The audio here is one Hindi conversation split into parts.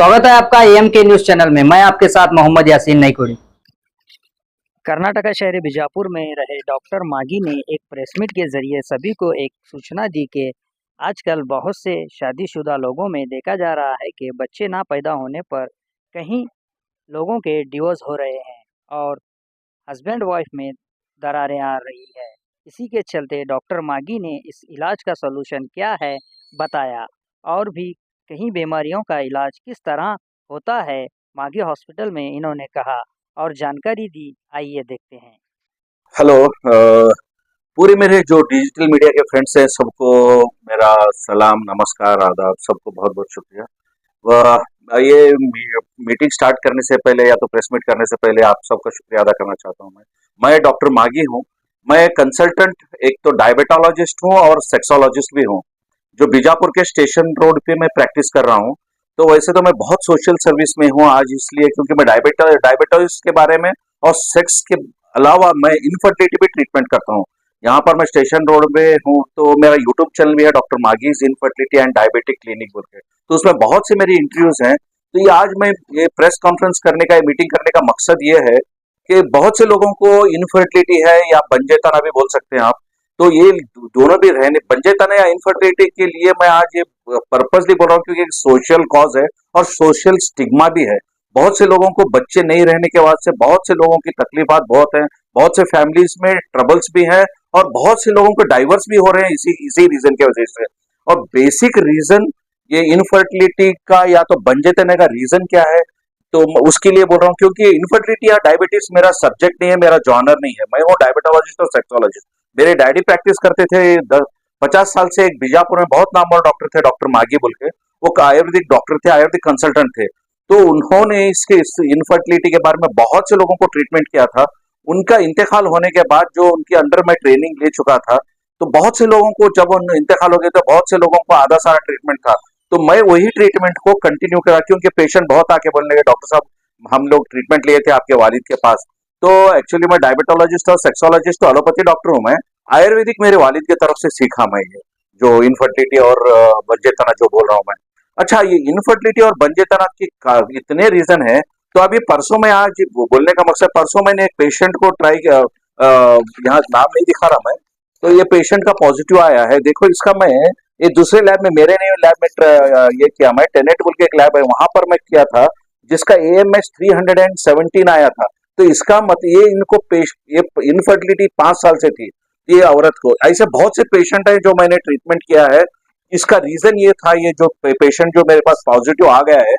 स्वागत है आपका एम के न्यूज चैनल में। मैं आपके साथ मोहम्मद यासीन नईकुड़ी। कर्नाटक शहर बीजापुर में रहे डॉक्टर मागी ने एक प्रेस मीट के जरिए सभी को एक सूचना दी कि आजकल बहुत से शादीशुदा लोगों में देखा जा रहा है कि बच्चे ना पैदा होने पर कहीं लोगों के डिवोर्स हो रहे हैं और हस्बैंड वाइफ में दरारें आ रही है। इसी के चलते डॉक्टर मागी ने इस इलाज का सलूशन क्या है बताया और भी कई बीमारियों का इलाज किस तरह होता है मागी हॉस्पिटल में इन्होंने कहा और जानकारी दी। आइए देखते हैं। हेलो। पूरे मेरे जो डिजिटल मीडिया के फ्रेंड्स हैं सबको मेरा सलाम, नमस्कार, आदाब। सबको बहुत बहुत शुक्रिया। ये मीटिंग स्टार्ट करने से पहले या तो प्रेस मीट करने से पहले आप सबका शुक्रिया अदा करना चाहता हूँ। मैं डॉक्टर मागी हूँ। मैं कंसल्टेंट एक तो डायबिटोलॉजिस्ट हूँ और सेक्सोलॉजिस्ट भी हूँ, जो बीजापुर के स्टेशन रोड पे मैं प्रैक्टिस कर रहा हूँ। तो वैसे तो मैं बहुत सोशल सर्विस में हूँ आज, इसलिए क्योंकि मैं डायबिटोलॉजिस्ट के बारे में और सेक्स के अलावा मैं इनफर्टिलिटी भी ट्रीटमेंट करता हूँ। यहाँ पर मैं स्टेशन रोड पे हूँ, तो मेरा यूट्यूब चैनल भी है doctor मागीज infertility and diabetic clinic बोल के, तो उसमें बहुत सी मेरी इंटरव्यूज हैं। तो ये आज मैं ये प्रेस कॉन्फ्रेंस करने का, मीटिंग करने का मकसद ये है कि बहुत से लोगों को इनफर्टिलिटी है या बंजेतना भी बोल सकते हैं आप। तो ये दोनों भी रहने, बंजेतना या इनफर्टिलिटी के लिए मैं आज ये पर्पसली बोल रहा हूँ क्योंकि एक सोशल कॉज है और सोशल स्टिग्मा भी है। बहुत से लोगों को बच्चे नहीं रहने के बाद से बहुत से लोगों की तकलीफात बहुत हैं, बहुत से फैमिलीज में ट्रबल्स भी हैं और बहुत से लोगों को डाइवर्स भी हो रहे हैं इसी इसी रीजन के वजह से। और बेसिक रीजन ये इनफर्टिलिटी का या तो बंजेतने का रीजन क्या है, तो उसके लिए बोल रहा हूँ क्योंकि इनफर्टिलिटी या डायबिटीज मेरा सब्जेक्ट नहीं है, मेरा जॉनर नहीं है। मैं हूँ डायबिटोलॉजिस्ट और सेक्सोलॉजिस्ट। मेरे डैडी प्रैक्टिस करते थे 50 साल से, एक बीजापुर में बहुत नामवर डॉक्टर थे डॉक्टर मागी बोल के। वो आयुर्वेदिक डॉक्टर थे, आयुर्वेदिक कंसल्टेंट थे। तो उन्होंने इसके इस इनफर्टिलिटी के बारे में बहुत से लोगों को ट्रीटमेंट किया था। उनका इंतकाल होने के बाद जो उनके अंडर मैं ट्रेनिंग ले चुका था, तो बहुत से लोगों को जब उन इंतकाल हो गए तो बहुत से लोगों को आधा सारा ट्रीटमेंट था। तो मैं वही ट्रीटमेंट को कंटिन्यू करा क्योंकि पेशेंट बहुत आके बोलने लगे, डॉक्टर साहब हम लोग ट्रीटमेंट लिए थे आपके वालिद के पास। तो एक्चुअली मैं डायबिटोलॉजिस्ट और सेक्सोलॉजिस्ट तो एलोपैथी डॉक्टर हूँ। मैं आयुर्वेदिक मेरे वालिद की तरफ से सीखा मैं ये जो इनफर्टिलिटी और बंजेतना जो बोल रहा हूँ मैं। अच्छा, ये इनफर्टिलिटी और बंजेतना के इतने रीजन है। तो अभी परसों में, आज बोलने का मकसद, परसों मैंने एक पेशेंट को ट्राई किया, यहाँ नाम नहीं दिखा रहा मैं, तो ये पेशेंट का पॉजिटिव आया है। देखो इसका मैं ये दूसरे लैब में, मेरे नहीं लैब में ये किया मैं, टेनेट बोल के एक लैब है वहां पर मैं किया था, जिसका AMH 317 आया था। तो इसका मत ये इनको ये इनफर्टिलिटी 5 साल से थी ये औरत को। ऐसे बहुत से पेशेंट है जो मैंने ट्रीटमेंट किया है। इसका रीजन ये था, ये जो पेशेंट जो मेरे पास पॉजिटिव आ गया है,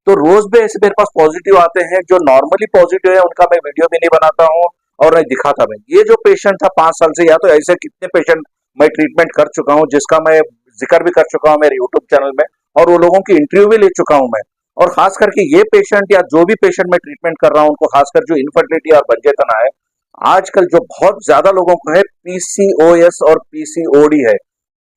तो रोज भी ऐसे मेरे पास पॉजिटिव आते हैं जो नॉर्मली पॉजिटिव है, उनका मैं वीडियो भी नहीं बनाता हूँ और नहीं दिखाता मैं। ये जो पेशेंट था 5 साल से, या तो ऐसे कितने पेशेंट मैं ट्रीटमेंट कर चुका हूँ जिसका मैं जिक्र भी कर चुका हूँ मेरे यूट्यूब चैनल में, और वो लोगों की इंटरव्यू भी ले चुका हूँ मैं। और खास करके ये पेशेंट या जो भी पेशेंट मैं ट्रीटमेंट कर रहा हूँ उनको खासकर जो इनफर्टिलिटी और बंजेतना है, आजकल जो बहुत ज्यादा लोगों को है PCOS और PCOD है।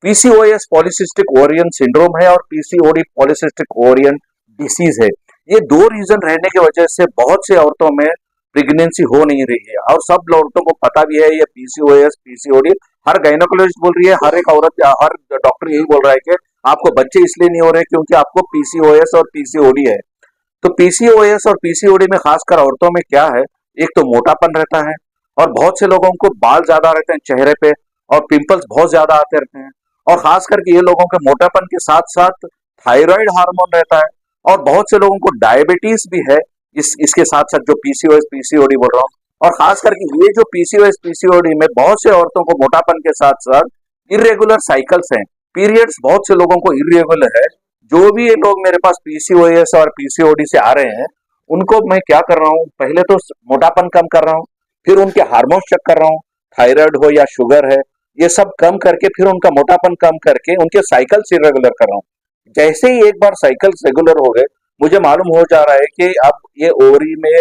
PCOS पॉलीसिस्टिक ओवरियन सिंड्रोम है और PCOD पॉलीसिस्टिक ओवरियन डिसीज है। ये दो रीजन रहने की वजह से बहुत से औरतों में प्रेगनेंसी हो नहीं रही है, और सब औरतों को पता भी है ये PCOS PCOD। हर गायनोकोलॉजिस्ट बोल रही है, हर एक औरत या हर डॉक्टर यही बोल रहा है कि आपको बच्चे इसलिए नहीं हो रहे क्योंकि आपको PCOS और PCOD है। तो PCOS और PCOD में खासकर औरतों में क्या है, एक तो मोटापन रहता है और बहुत से लोगों को बाल ज्यादा रहते हैं चेहरे पे और पिंपल्स बहुत ज्यादा आते रहते हैं। और खास करके ये लोगों के मोटापन के साथ साथ थायराइड हार्मोन रहता है और बहुत से लोगों को डायबिटीज भी है इसके साथ साथ जो PCOS PCOD बोल रहा हूँ। और खास करके ये जो PCOS PCOD में बहुत से औरतों को मोटापन के साथ साथ इरेगुलर साइकिल्स हैं, पीरियड्स बहुत से लोगों को इरेगुलर है। जो भी ये लोग मेरे पास PCOS और PCOD से आ रहे हैं, उनको मैं क्या कर रहा हूँ, पहले तो मोटापन कम कर रहा हूँ, फिर उनके हार्मोन्स चेक कर रहा हूँ, थायराइड हो या शुगर है, ये सब कम करके फिर उनका मोटापन कम करके उनके साइकिल्स इरेगुलर कर रहा हूँ। जैसे ही एक बार साइकिल्स रेगुलर हो गए, मुझे मालूम हो जा रहा है कि अब ये ओवरी में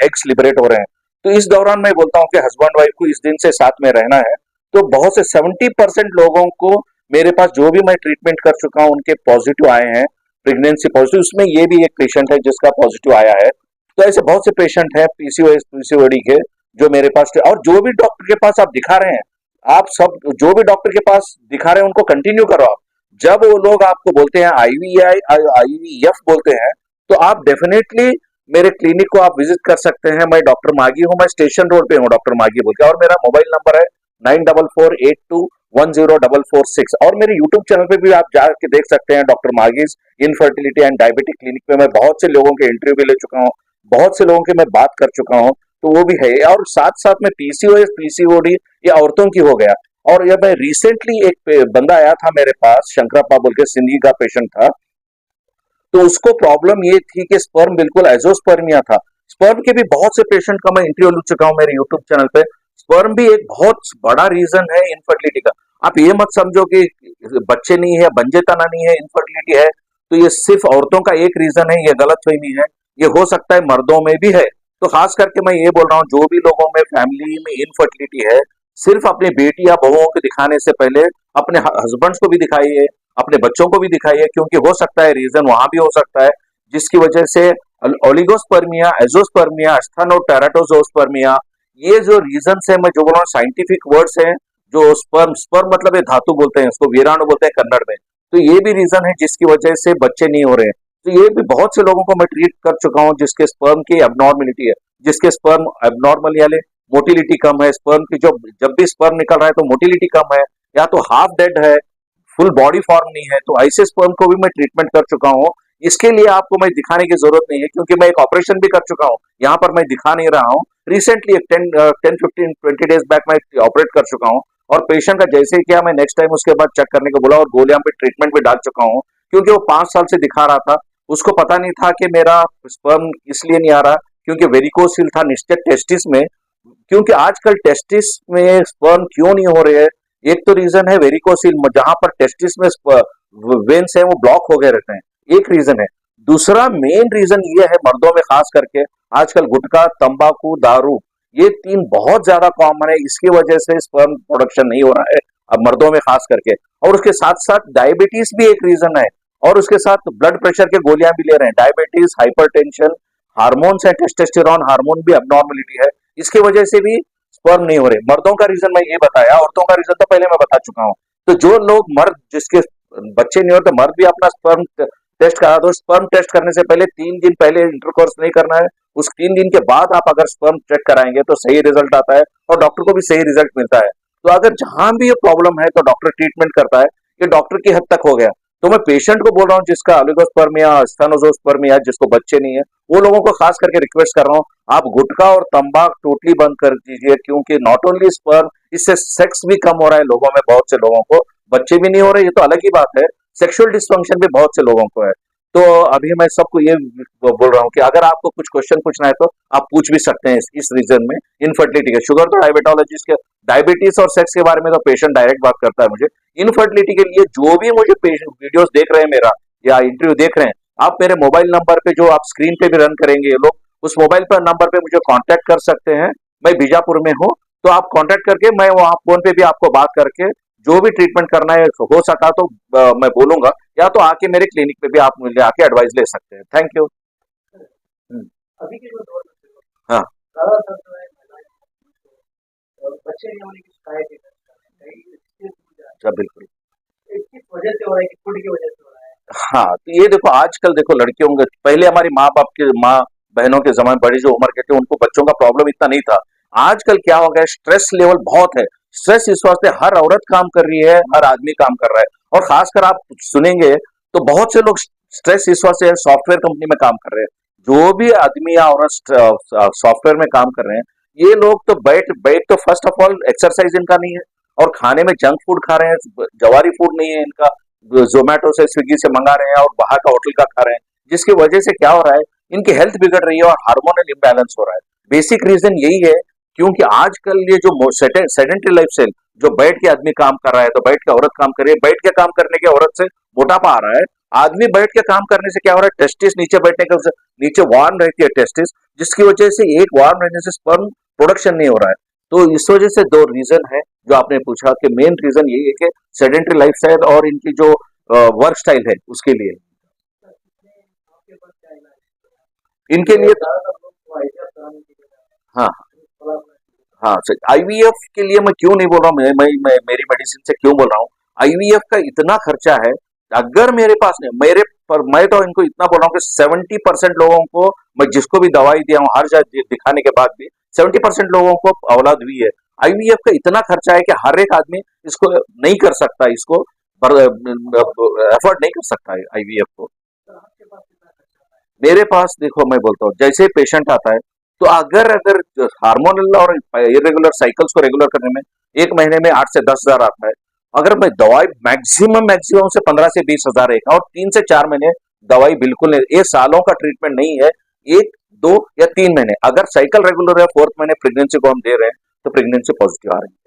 एग्स लिबरेट हो रहे हैं। तो इस दौरान मैं बोलता हूँ कि हस्बैंड वाइफ को इस दिन से साथ में रहना है। तो बहुत से 70% लोगों को मेरे पास जो भी मैं ट्रीटमेंट कर चुका हूँ उनके पॉजिटिव आए हैं, प्रेगनेंसी पॉजिटिव। उसमें ये भी एक पेशेंट है जिसका पॉजिटिव आया है। तो ऐसे बहुत से पेशेंट हैं PCOS PCOD के जो मेरे पास, और जो भी डॉक्टर के पास आप दिखा रहे हैं, आप सब जो भी डॉक्टर के पास दिखा रहे हैं उनको कंटिन्यू करो आप। जब वो लोग आपको बोलते हैं IVF बोलते हैं, तो आप डेफिनेटली मेरे क्लिनिक को आप विजिट कर सकते हैं। मैं डॉक्टर मागी हूँ, मैं स्टेशन रोड पे हूँ डॉक्टर मागी बोल के, और मेरा मोबाइल नंबर है 9448210446। और मेरे यूट्यूब चैनल पे भी आप जाके देख सकते हैं, doctor मागीज infertility and diabetic clinic पे मैं बहुत से लोगों के इंटरव्यू भी ले चुका हूँ, बहुत से लोगों के मैं बात कर चुका हूँ, तो वो भी है। और साथ साथ में पीसीओएस पीसीओडी ये औरतों की हो गया। और ये मैं रिसेंटली एक बंदा आया था मेरे पास, शंकरप्पा बोल के, सिंधी का पेशेंट था, तो उसको प्रॉब्लम ये थी कि स्पर्म बिल्कुल एजोस्पर्मिया था। स्पर्म के भी बहुत से पेशेंट का मैं इंटरव्यू ले चुका हूं मेरे यूट्यूब चैनल पे। स्पर्म भी एक बहुत बड़ा रीजन है इनफर्टिलिटी का। आप ये मत समझो कि बच्चे नहीं है, बंजेतना नहीं है, इनफर्टिलिटी है तो ये सिर्फ औरतों का एक रीजन है, ये गलतफहमी है। ये हो सकता है मर्दों में भी है। तो खास करके मैं ये बोल रहा हूँ, जो भी लोगों में फैमिली में इनफर्टिलिटी है, सिर्फ अपनी बेटी या बहुओं को दिखाने से पहले अपने हस्बैंड्स को भी दिखाइए, अपने बच्चों को भी दिखाइए, क्योंकि हो सकता है रीजन वहां भी हो सकता है जिसकी वजह से ओलिगोस्पर्मिया, एजोस्पर्मिया, टेराटोजोस्पर्मिया, ये जो रीजन है, मैं जो बोल रहा हूँ साइंटिफिक वर्ड्स हैं, जो स्पर्म स्पर्म मतलब ये धातु बोलते हैं, इसको वीराणु बोलते हैं कन्नड़ में, तो ये भी रीजन है जिसकी वजह से बच्चे नहीं हो रहे हैं। तो ये भी बहुत से लोगों को मैं ट्रीट कर चुका हूँ जिसके स्पर्म की एबनॉर्मलिटी है, जिसके स्पर्म एबनॉर्मल यानी मोटिलिटी कम है, स्पर्म की जो जब भी स्पर्म निकल रहा है तो मोटिलिटी कम है, या तो हाफ डेड है, फुल बॉडी फॉर्म नहीं है, तो ऐसे स्पर्म को भी मैं ट्रीटमेंट कर चुका हूँ। इसके लिए आपको मैं दिखाने की जरूरत नहीं है, क्योंकि मैं एक ऑपरेशन भी कर चुका हूँ, यहाँ पर मैं दिखा नहीं रहा हूँ। रिसेंटली एक 10-15-20 डेज बैक मैं ऑपरेट कर चुका हूँ, और पेशेंट का जैसे ही किया, मैं नेक्स्ट टाइम उसके बाद चेक करने को बोला और गोलियां पे ट्रीटमेंट भी डाल चुका हूँ, क्योंकि वो 5 साल से दिखा रहा था। उसको पता नहीं था कि मेरा स्पर्म इसलिए नहीं आ रहा क्योंकि वेरिकोसिल था निश्चित टेस्टिस में। क्योंकि आजकल टेस्टिस में स्पर्म क्यों नहीं हो रहे हैं, एक तो रीजन है वेरिकोसिल, जहां पर टेस्टिस में वेन्स है वो ब्लॉक हो गए रहते हैं, एक रीजन है। दूसरा मेन रीजन ये है मर्दों में खास करके, आजकल गुटखा, तंबाकू, दारू, ये 3 बहुत ज्यादा कॉमन है, इसकी वजह से स्पर्म प्रोडक्शन नहीं हो रहा है अब मर्दों में खास करके। और उसके साथ साथ डायबिटीज भी एक रीजन है, और उसके साथ ब्लड प्रेशर के गोलियां भी ले रहे हैं। डायबिटीज, हाइपरटेंशन, हार्मोन्स है, टेस्टोस्टेरोन हार्मोन भी एब्नॉर्मलिटी है, इसकी वजह से भी स्पर्म नहीं हो रहे। मर्दों का रीजन मैं ये बताया, औरतों का रीजन तो पहले मैं बता चुका हूँ। तो जो लोग मर्द जिसके बच्चे नहीं होते, मर्द भी अपना स्पर्म टेस्ट करा दो। स्पर्म टेस्ट करने से पहले 3 दिन पहले इंटरकोर्स नहीं करना है, उस 3 दिन के बाद आप अगर स्पर्म चेक कराएंगे तो सही रिजल्ट आता है, और डॉक्टर को भी सही रिजल्ट मिलता है। तो अगर जहां भी ये प्रॉब्लम है तो डॉक्टर ट्रीटमेंट करता है, ये डॉक्टर की हद तक हो गया। तो मैं पेशेंट को बोल रहा हूँ जिसका ओलिगोस्पर्मिया, स्टेनोजोस्पर्मिया, जिसको बच्चे नहीं है, वो लोगों को खास करके रिक्वेस्ट कर रहा हूँ, आप गुटखा और तंबाक टोटली बंद कर दीजिए, क्योंकि नॉट ओनली स्पर्म, इससे सेक्स भी कम हो रहा है लोगों में, बहुत से लोगों को बच्चे भी नहीं हो रहे, ये तो अलग ही बात है, सेक्सुअल डिस्फंक्शन भी बहुत से लोगों को है। तो अभी मैं सबको ये बोल रहा हूँ कि अगर आपको कुछ क्वेश्चन पूछना है तो आप पूछ भी सकते हैं इस रीजन में इनफर्टिलिटी के। शुगर तो डायबिटोलॉजिस्ट के, डायबिटीज और सेक्स के बारे में तो पेशेंट डायरेक्ट बात करता है मुझे। इनफर्टिलिटी के लिए जो भी मुझे वीडियोस देख रहे हैं मेरा या इंटरव्यू देख रहे हैं, आप मेरे मोबाइल नंबर पे जो आप स्क्रीन पे भी रन करेंगे ये लोग, उस मोबाइल पर नंबर पे मुझे कांटेक्ट कर सकते हैं। मैं बीजापुर में हूँ, तो आप कांटेक्ट करके, मैं वहाँ फोन पे भी आपको बात करके जो भी ट्रीटमेंट करना है हो सका तो मैं बोलूंगा, या तो आके मेरे क्लिनिक पे भी आप मुझे आके एडवाइस ले सकते हैं। Thank you. अभी के जो दौर में हाँ ज्यादातर जो है और बच्चे नहीं होने की शिकायत है, अच्छा, बिल्कुल। किस वजह से हो रहा है, कि फूड की वजह से हो रहा है? हाँ, तो ये देखो आजकल देखो लड़कियों के, पहले हमारी माँ बाप के, माँ बहनों के जमाने, बड़ी जो उम्र के थे उनको बच्चों का प्रॉब्लम इतना नहीं था। आजकल क्या हो गया, स्ट्रेस लेवल बहुत है। स्ट्रेस इस वास्ते हर औरत काम कर रही है, हर आदमी काम कर रहा है, और खासकर आप सुनेंगे तो बहुत से लोग स्ट्रेस इस वास्ते सॉफ्टवेयर कंपनी में काम कर रहे हैं। जो भी आदमी या औरत सॉफ्टवेयर में काम कर रहे हैं, ये लोग तो बैठ बैठ तो फर्स्ट ऑफ ऑल एक्सरसाइज इनका नहीं है, और खाने में जंक फूड खा रहे हैं, जवारी फूड नहीं है इनका, जोमेटो से, स्विगी से मंगा रहे हैं और बाहर का होटल का खा रहे हैं, जिसकी वजह से क्या हो रहा है, इनकी हेल्थ बिगड़ रही है और हार्मोनल इम्बैलेंस हो रहा है। बेसिक रीजन यही है, क्योंकि आजकल ये जो सेडेंटरी लाइफस्टाइल, जो बैठ के आदमी काम कर रहा है, तो बैठ के औरत काम कर रही है, बैठ के काम करने के औरत से मोटापा आ रहा है। आदमी बैठ के काम करने से क्या हो रहा है, टेस्टिस नीचे बैठने के नीचे वार्म रहती है टेस्टिस, जिसकी वजह से एक वार्म रहने से स्पर्म प्रोडक्शन नहीं हो रहा है। तो इस वजह से 2 रीजन है जो आपने पूछा, कि मेन रीजन यही है कि सेडेंटरी लाइफस्टाइल और इनकी जो वर्क स्टाइल है उसके लिए। इनके लिए हाँ हाँ सर, आईवीएफ के लिए मैं क्यों नहीं बोल रहा हूँ, मेरी मेडिसिन से क्यों बोल रहा हूँ, आईवीएफ का इतना खर्चा है। अगर मेरे पास नहीं, मेरे पर मैं तो इनको इतना बोल रहा हूँ कि 70% लोगों को, मैं जिसको भी दवाई दिया हूँ हर जगह दिखाने के बाद भी 70% लोगों को औलाद हुई है। आईवीएफ का इतना खर्चा है कि हर एक आदमी इसको नहीं कर सकता, इसको अफोर्ड नहीं कर सकता है आईवीएफ को। मेरे पास देखो, मैं बोलता हूँ जैसे पेशेंट आता है, तो अगर अगर हार्मोनल और इरेगुलर साइकिल्स को रेगुलर करने में एक महीने में 8 से 10 हजार आता है। अगर मैं दवाई मैक्सिमम मैक्सिमम से 15 से 20 हजार है, और 3 से 4 महीने दवाई बिल्कुल नहीं, ये सालों का ट्रीटमेंट नहीं है, 1, 2 या 3 महीने। अगर साइकिल रेगुलर है, 4th महीने प्रेगनेंसी को हम दे रहे हैं, तो प्रेगनेंसी पॉजिटिव आ रही है,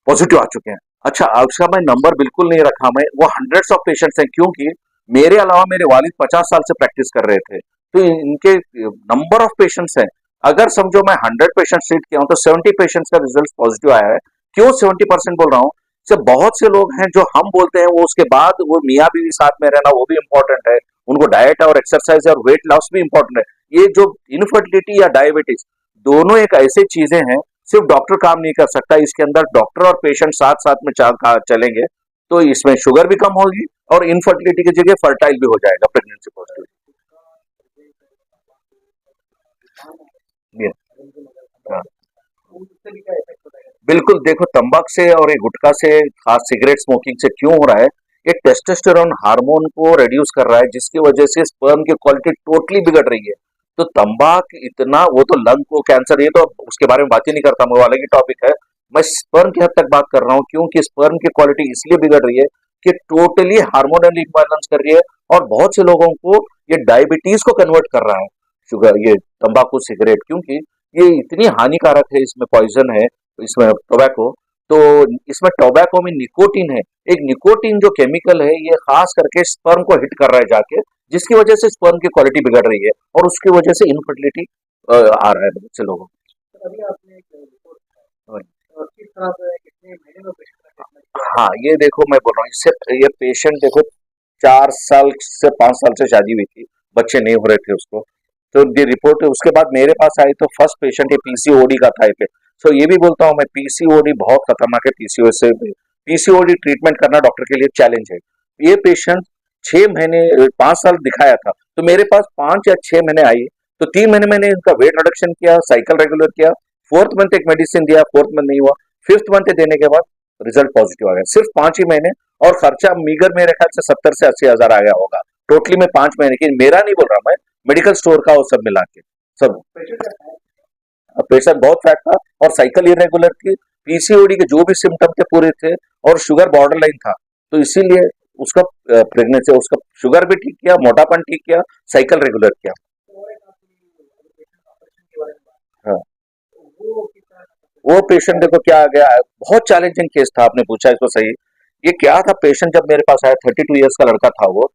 पॉजिटिव आ चुके हैं। अच्छा, उसका मैं नंबर बिल्कुल नहीं रखा, मैं वो हंड्रेड्स ऑफ पेशेंट्स हैं, क्योंकि मेरे अलावा मेरे वालिद 50 साल से प्रैक्टिस कर रहे थे, तो इनके नंबर ऑफ पेशेंट्स हैं। अगर समझो मैं 100 पेशेंट ट्रीट किया हूं, तो 70 पेशेंट्स का रिजल्ट पॉजिटिव आया है। क्यों 70% बोल रहा हूँ? से बहुत से लोग हैं जो हम बोलते हैं, वो उसके बाद वो मियाँ बीवी साथ में रहना वो भी इंपॉर्टेंट है, उनको डाइट और एक्सरसाइज और वेट लॉस भी इंपॉर्टेंट है। ये जो इनफर्टिलिटी या डायबिटीज, दोनों एक ऐसे चीजें हैं, सिर्फ डॉक्टर काम नहीं कर सकता, इसके अंदर डॉक्टर और पेशेंट साथ साथ में चलेंगे, तो इसमें शुगर भी कम होगी और इनफर्टिलिटी की जगह फर्टाइल भी हो जाएगा प्रेगनेंसी पॉजिटिव। हाँ, बिल्कुल। देखो, तंबाकू से और ये गुटखा से, खास सिगरेट स्मोकिंग से क्यों हो रहा है? ये टेस्टोस्टेरोन हार्मोन को रिड्यूस कर रहा है, जिसकी वजह से स्पर्म की क्वालिटी टोटली बिगड़ रही है। तो तंबाकू इतना, वो तो लंग को कैंसर, ये तो उसके बारे में बात ही नहीं करता, वो अलग ही टॉपिक है। मैं स्पर्म की हद तक बात कर रहा हूँ, क्योंकि स्पर्म की क्वालिटी इसलिए बिगड़ रही है कि टोटली हार्मोनल इम्बैलेंस कर रही है, और बहुत से लोगों को ये डायबिटीज को कन्वर्ट कर रहा है, शुगर, ये तंबाकू सिगरेट, क्योंकि ये इतनी हानिकारक है, इसमें पॉइजन है, इसमें टोबैको। तो इसमें टोबैको में निकोटीन है, एक निकोटीन जो केमिकल है, ये खास करके स्पर्म को हिट कर रहा है जाके, जिसकी वजह से स्पर्म की क्वालिटी बिगड़ रही है, और उसकी वजह से इनफर्टिलिटी आ रहा है बहुत से लोगों को। हाँ, ये देखो, मैं बोल रहा हूँ, इससे ये पेशेंट देखो, 4 साल से 5 साल से शादी हुई थी, बच्चे नहीं हो रहे थे उसको, तो ये रिपोर्ट उसके बाद मेरे पास आई, तो फर्स्ट पेशेंट ये पीसीओडी का था पे। सो ये भी बोलता हूँ मैं, पीसीओडी बहुत खतरनाक है। पीसीओएस से, पीसीओडी ट्रीटमेंट करना डॉक्टर के लिए चैलेंज है। ये पेशेंट 6 महीने 5 साल दिखाया था, तो मेरे पास 5 या 6 महीने आई, तो 3 महीने मैंने इनका वेट रिडक्शन किया, साइकिल रेगुलर किया, 4th मंथ एक मेडिसिन दिया, 4th मंथ नहीं हुआ, 5th मंथ देने के बाद रिजल्ट पॉजिटिव आ गया, सिर्फ 5 ही महीने। और खर्चा मीगर मेरे ख्याल से 70 से 80 हजार आ गया होगा टोटली में 5 महीने की। मेरा नहीं बोल रहा मैं, मेडिकल स्टोर का, वो सब मिला के सब। पेशेंट बहुत फैट था और साइकिल इरेगुलर थी, पीसीओडी के जो भी सिम्टम थे पूरे थे, और शुगर बॉर्डर लाइन था, तो इसीलिए उसका प्रेगनेंसी, उसका शुगर भी ठीक किया, मोटापन ठीक किया, साइकिल रेगुलर किया। हाँ, वो पेशेंट देखो क्या आ गया, बहुत चैलेंजिंग केस था, आपने पूछा इसको सही। ये क्या था, पेशेंट जब मेरे पास आया, 32 ईयर्स का लड़का था वो,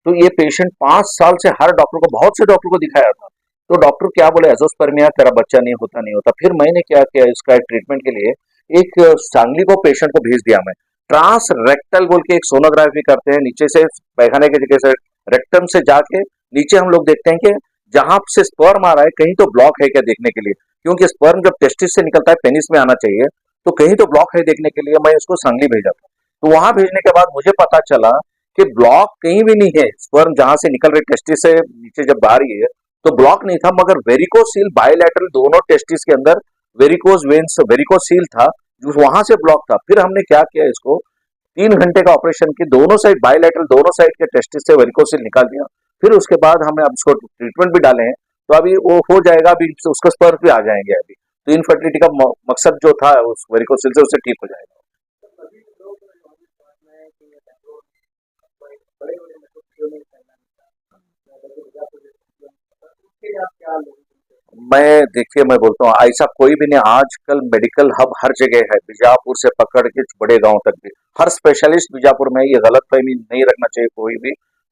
तो ये पेशेंट 5 साल से हर डॉक्टर को, बहुत से डॉक्टर को दिखाया था, तो डॉक्टर क्या बोले, एजोस्पर्मिया, तेरा बच्चा नहीं होता, नहीं होता। फिर मैंने क्या किया, इसका ट्रीटमेंट के लिए एक सांगली को पेशेंट को भेज दिया मैं। ट्रांस रेक्टल बोल के एक सोनोग्राफी करते हैं, नीचे से पैखाने की जगह से रेक्टम से जाके नीचे हम लोग देखते हैं कि जहां से स्पर्म आ रहा है कहीं तो ब्लॉक है क्या देखने के लिए, क्योंकि स्पर्म जब टेस्टिस से निकलता है पेनिस में आना चाहिए, तो कहीं तो ब्लॉक है देखने के लिए मैं उसको सांगली भेजा था। तो वहां भेजने के बाद मुझे पता चला कि ब्लॉक कहीं भी नहीं है, स्पर्म जहां से निकल रही टेस्टिस से नीचे जब आ रही है तो ब्लॉक नहीं था, मगर वेरिकोसील बायलैटरल दोनों टेस्टिस के अंदर वेरिकोज वेन्स, वेरिकोसील था, जो वहां से ब्लॉक था। फिर हमने क्या किया, इसको 3 घंटे का ऑपरेशन की, दोनों साइड बायलैटरल दोनों साइड के टेस्टिस से वेरिकोसील निकाल दिया। फिर उसके बाद हमने अब इसको ट्रीटमेंट भी डाले हैं, तो अभी वो हो जाएगा, अभी उसको स्पर्म भी आ जाएंगे अभी। तो इनफर्टिलिटी का मकसद जो था उस वेरिकोसील से, उससे ठीक हो जाएगा। मैं देखिए, मैं बोलता हूँ ऐसा कोई भी नहीं, आजकल मेडिकल हब हर जगह है, बीजापुर से पकड़ के बड़े गांव तक भी, हर स्पेशलिस्ट बीजापुर में। ये गलत फहमी नहीं रखना चाहिए कोई भी,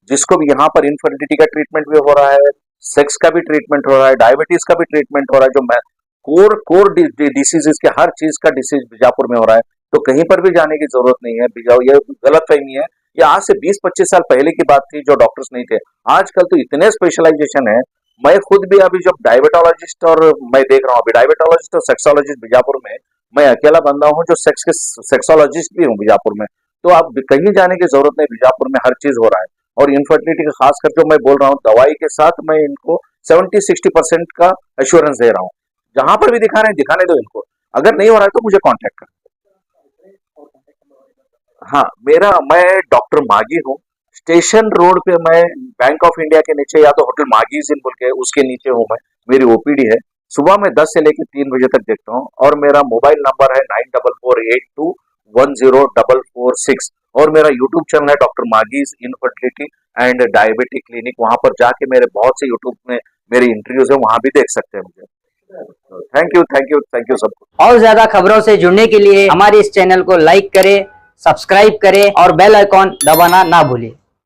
जिसको भी यहाँ पर इनफर्टिलिटी का ट्रीटमेंट भी हो रहा है, सेक्स का भी ट्रीटमेंट हो रहा है, डायबिटीज का भी ट्रीटमेंट हो रहा है, जो मैं कोर डिसीजेस के हर चीज का डिसीज बीजापुर में हो रहा है, तो कहीं पर भी जाने की जरूरत नहीं है। ये गलत फहमी है, ये आज से 20-25 साल पहले की बात थी, जो डॉक्टर्स नहीं थे। आजकल तो इतने स्पेशलाइजेशन है, मैं खुद भी अभी जब डायबिटोलॉजिस्ट, और मैं देख रहा हूँ अभी डायबिटोलॉजिस्ट और सेक्सोलॉजिस्ट बीजापुर में मैं अकेला बंदा हूँ जो सेक्सोलॉजिस्ट भी हूँ बीजापुर में। तो आप कहीं जाने की जरूरत नहीं, बीजापुर में हर चीज हो रहा है। और इनफर्टिलिटी का खासकर जो मैं बोल रहा हूँ, दवाई के साथ मैं इनको 70-60% का एश्योरेंस दे रहा हूँ। जहां पर भी दिखा रहे हैं दिखाने दो इनको, अगर नहीं हो रहा है तो मुझे कांटेक्ट कर। हाँ, मैं डॉक्टर मागी हूँ। स्टेशन रोड पे मैं बैंक ऑफ इंडिया के नीचे, या तो होटल मागीज इन बोल के उसके नीचे हूँ मैं। मेरी ओपीडी है। सुबह में 10 से लेकर 3 बजे तक देखता हूँ। और मेरा मोबाइल नंबर है 9448210446। और मेरा यूट्यूब चैनल है doctor मागीज infertility and diabetic clinic. वहां पर जाके मेरे बहुत से यूट्यूब में मेरी इंटरव्यूज है, वहां भी देख सकते हैं मुझे। Thank you, thank you, thank you सबको। और ज्यादा खबरों से जुड़ने के लिए हमारे इस चैनल को लाइक करें, सब्सक्राइब करें और बेल आइकॉन दबाना ना भूलें।